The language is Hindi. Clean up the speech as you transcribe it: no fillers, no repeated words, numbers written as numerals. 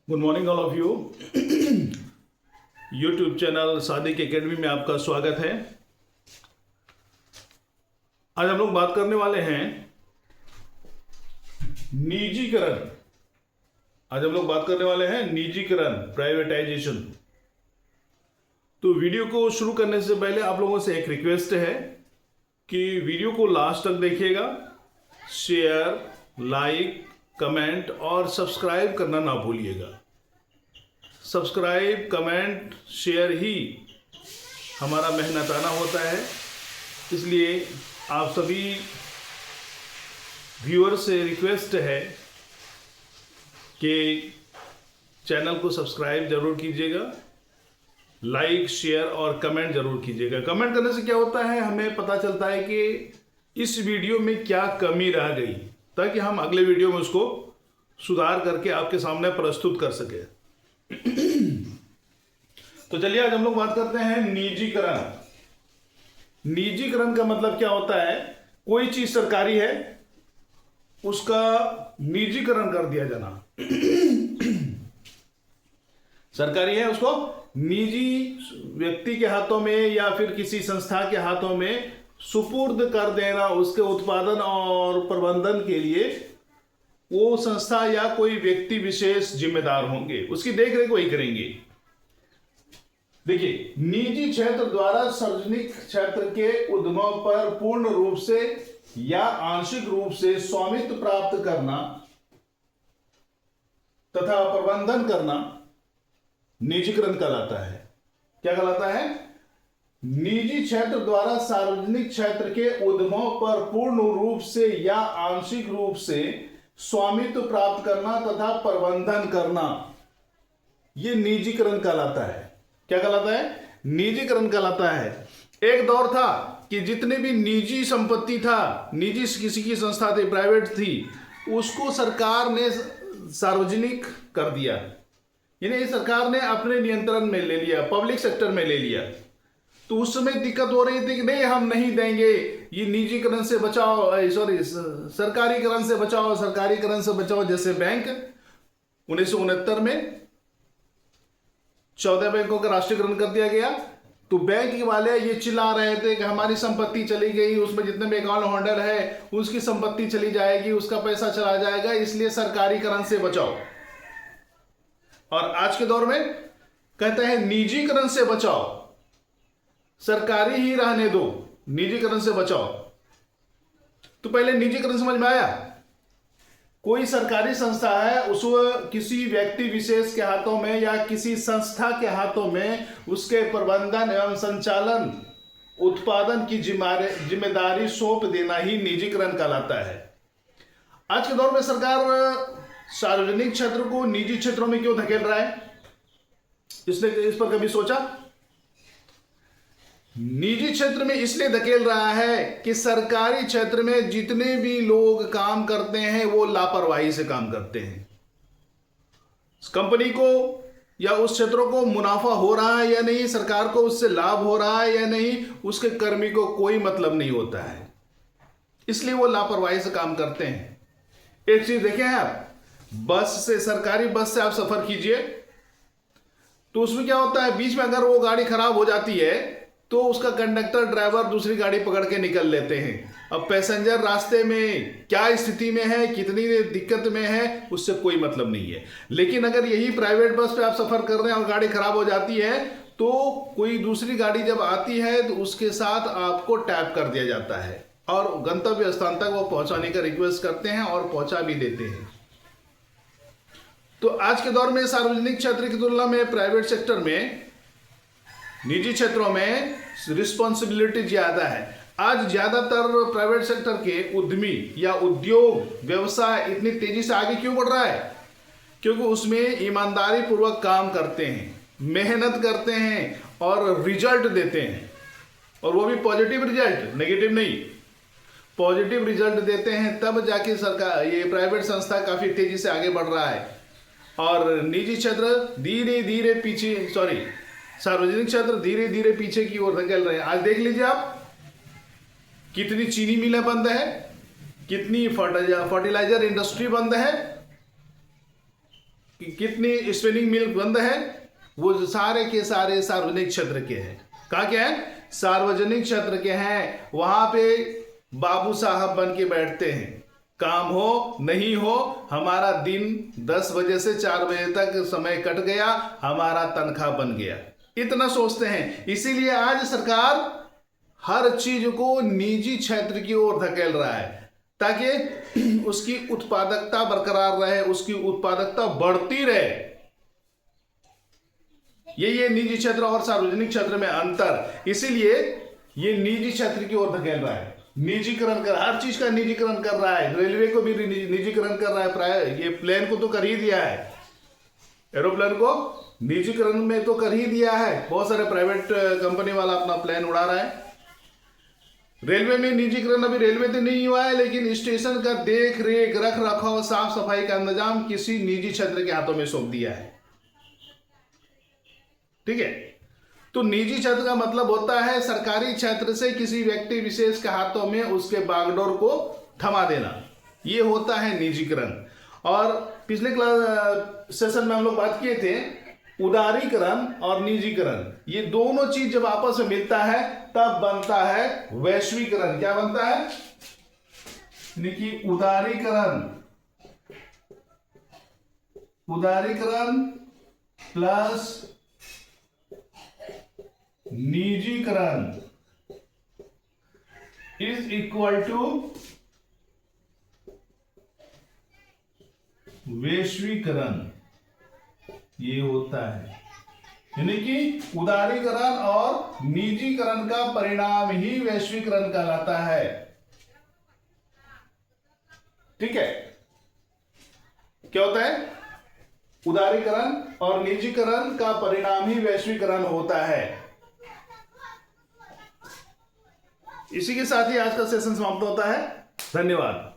Good morning all of you. YouTube channel Sadiq academy में आपका स्वागत है। आज हम लोग बात करने वाले हैं निजीकरण। प्राइवेटाइजेशन। तो वीडियो को शुरू करने से पहले आप लोगों से एक रिक्वेस्ट है कि वीडियो को लास्ट तक देखिएगा। शेयर, लाइक, कमेंट और सब्सक्राइब करना ना भूलिएगा। सब्सक्राइब, कमेंट, शेयर ही हमारा मेहनताना होता है, इसलिए आप सभी व्यूअर से रिक्वेस्ट है कि चैनल को सब्सक्राइब जरूर कीजिएगा, लाइक, शेयर और कमेंट जरूर कीजिएगा। कमेंट करने से क्या होता है, हमें पता चलता है कि इस वीडियो में क्या कमी रह गई, ताकि हम अगले वीडियो में उसको सुधार करके आपके सामने प्रस्तुत कर सके। तो चलिए आज हम लोग बात करते हैं निजीकरण। निजीकरण का मतलब क्या होता है? कोई चीज सरकारी है, उसका निजीकरण कर दिया जाना। सरकारी है, उसको निजी व्यक्ति के हाथों में या फिर किसी संस्था के हाथों में सुपुर्द कर देना। उसके उत्पादन और प्रबंधन के लिए वो संस्था या कोई व्यक्ति विशेष जिम्मेदार होंगे, उसकी देखरेख वही करेंगे। देखिए, निजी क्षेत्र द्वारा सार्वजनिक क्षेत्र के उद्यमों पर पूर्ण रूप से या आंशिक रूप से स्वामित्व प्राप्त करना तथा प्रबंधन करना निजीकरण कहलाता है। क्या कहलाता है? निजी क्षेत्र द्वारा सार्वजनिक क्षेत्र के उद्यमों पर पूर्ण रूप से या आंशिक रूप से स्वामित्व प्राप्त करना तथा प्रबंधन करना, यह निजीकरण कहलाता है। क्या कहलाता है? निजीकरण कहलाता है। एक दौर था कि जितने भी निजी संपत्ति था, निजी किसी की संस्था थी, प्राइवेट थी, उसको सरकार ने सार्वजनिक कर दिया। यानी सरकार ने अपने नियंत्रण में ले लिया, पब्लिक सेक्टर में ले लिया। तो उस समय दिक्कत हो रही थी कि नहीं, हम नहीं देंगे, ये निजीकरण से बचाओ, सरकारीकरण से बचाओ। जैसे बैंक 1969 में 14 बैंकों का राष्ट्रीयकरण कर दिया गया। तो बैंक वाले ये चिल्ला रहे थे कि हमारी संपत्ति चली गई, उसमें जितने भी अकाउंट होल्डर है उसकी संपत्ति चली जाएगी, उसका पैसा चला जाएगा, इसलिए सरकारीकरण से बचाओ। और आज के दौर में कहते हैं निजीकरण से बचाओ, सरकारी ही रहने दो, निजीकरण से बचाओ। तो पहले निजीकरण समझ में आया? कोई सरकारी संस्था है, उसको किसी व्यक्ति विशेष के हाथों में या किसी संस्था के हाथों में उसके प्रबंधन एवं संचालन, उत्पादन की जिम्मेदारी सौंप देना ही निजीकरण कहलाता है। आज के दौर में सरकार सार्वजनिक क्षेत्र को निजी क्षेत्रों में क्यों धकेल रहा है? इसने इस पर कभी सोचा? निजी क्षेत्र में इसलिए धकेल रहा है कि सरकारी क्षेत्र में जितने भी लोग काम करते हैं वो लापरवाही से काम करते हैं। कंपनी को या उस क्षेत्रों को मुनाफा हो रहा है या नहीं, सरकार को उससे लाभ हो रहा है या नहीं, उसके कर्मी को कोई मतलब नहीं होता है, इसलिए वो लापरवाही से काम करते हैं। एक चीज देखें आप, बस से, सरकारी बस से आप सफर कीजिए, तो उसमें क्या होता है, बीच में अगर वो गाड़ी खराब हो जाती है तो उसका कंडक्टर, ड्राइवर दूसरी गाड़ी पकड़ के निकल लेते हैं। अब पैसेंजर रास्ते में क्या स्थिति में है, कितनी दिक्कत में है, उससे कोई मतलब नहीं है। लेकिन अगर यही प्राइवेट बस पे आप सफर कर रहे हैं और गाड़ी खराब हो जाती है, तो कोई दूसरी गाड़ी जब आती है तो उसके साथ आपको टैप कर दिया जाता है और गंतव्य स्थान तक वो पहुंचाने का रिक्वेस्ट करते हैं और पहुंचा भी देते हैं। तो आज के दौर में सार्वजनिक क्षेत्र की तुलना में प्राइवेट सेक्टर में, निजी क्षेत्रों में रिस्पॉन्सिबिलिटी ज्यादा है। आज ज्यादातर प्राइवेट सेक्टर के उद्यमी या उद्योग व्यवसाय इतनी तेजी से आगे क्यों बढ़ रहा है? क्योंकि उसमें ईमानदारी पूर्वक काम करते हैं, मेहनत करते हैं और रिजल्ट देते हैं, और वो भी पॉजिटिव रिजल्ट, नेगेटिव नहीं, पॉजिटिव रिजल्ट देते हैं। तब जाके सरकार, ये प्राइवेट संस्था काफी तेजी से आगे बढ़ रहा है और निजी क्षेत्र धीरे धीरे पीछे, सार्वजनिक क्षेत्र धीरे धीरे पीछे की ओर धकेल रहे हैं। आज देख लीजिए आप, कितनी चीनी मिलें बंद है, कितनी फर्टिलाइजर इंडस्ट्री बंद है, कितनी स्पिनिंग मिल बंद है, वो सारे के सारे सार्वजनिक क्षेत्र के हैं। कहा क्या है, सार्वजनिक क्षेत्र के हैं। वहां पे बाबू साहब बन के बैठते हैं, काम हो नहीं हो, हमारा दिन 10 बजे से 4 बजे तक समय कट गया, हमारा तनख्वाह बन गया, इतना सोचते हैं। इसीलिए आज सरकार हर चीज को निजी क्षेत्र की ओर धकेल रहा है, ताकि उसकी उत्पादकता बरकरार रहे, उसकी उत्पादकता बढ़ती रहे। ये निजी क्षेत्र और सार्वजनिक क्षेत्र में अंतर, इसीलिए ये निजी क्षेत्र की ओर धकेल रहा है। निजीकरण कर, हर चीज का निजीकरण कर रहा है। रेलवे को भी निजीकरण कर रहा है, प्राय ये प्लेन को तो कर ही दिया है, एरोप्लेन को निजीकरण में तो कर ही दिया है। बहुत सारे प्राइवेट कंपनी वाला अपना प्लेन उड़ा रहा है। रेलवे में निजीकरण अभी रेलवे तो नहीं हुआ है, लेकिन स्टेशन का देख रेख, रख रखाव, साफ सफाई का इंतजाम किसी निजी क्षेत्र के हाथों में सौंप दिया है। ठीक है, तो निजी क्षेत्र का मतलब होता है सरकारी क्षेत्र से किसी व्यक्ति विशेष के हाथों में उसके बागडोर को थमा देना, ये होता है निजीकरण। और पिछले सेशन में हम लोग बात किए थे उदारीकरण और निजीकरण, ये दोनों चीज जब आपस में मिलता है तब बनता है वैश्वीकरण। क्या बनता है, उदारीकरण प्लस निजीकरण इज इक्वल टू वैश्वीकरण, ये होता है। यानी कि उदारीकरण और निजीकरण का परिणाम ही वैश्वीकरण कहलाता है। ठीक है, क्या होता है, उदारीकरण और निजीकरण का परिणाम ही वैश्वीकरण होता है। इसी के साथ ही आज का सेशन समाप्त होता है। धन्यवाद।